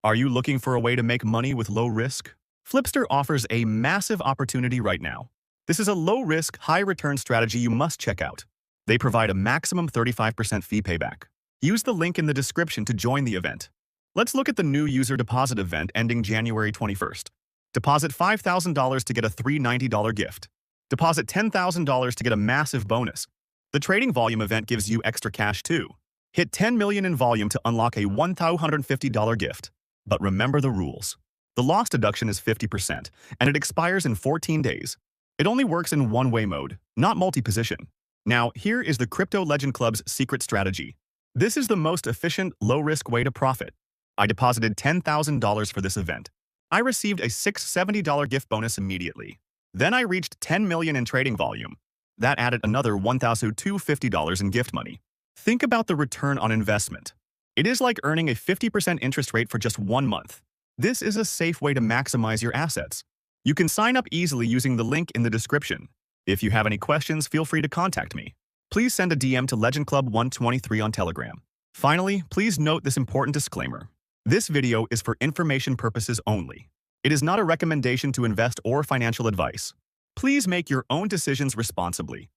Are you looking for a way to make money with low risk? Flipster offers a massive opportunity right now. This is a low-risk, high-return strategy you must check out. They provide a maximum 35% fee payback. Use the link in the description to join the event. Let's look at the new user deposit event ending January 21st. Deposit $5,000 to get a $390 gift. Deposit $10,000 to get a massive bonus. The trading volume event gives you extra cash too. Hit 10 million in volume to unlock a $1,250 gift. But remember the rules. The loss deduction is 50%, and it expires in 14 days. It only works in one-way mode, not multi-position. Now, here is the Crypto Legend Club's secret strategy. This is the most efficient, low-risk way to profit. I deposited $10,000 for this event. I received a $670 gift bonus immediately. Then I reached 10 million in trading volume. That added another $1,250 in gift money. Think about the return on investment. It is like earning a 50% interest rate for just 1 month. This is a safe way to maximize your assets. You can sign up easily using the link in the description. If you have any questions, feel free to contact me. Please send a DM to Legend Club 123 on Telegram. Finally, please note this important disclaimer. This video is for information purposes only. It is not a recommendation to invest or financial advice. Please make your own decisions responsibly.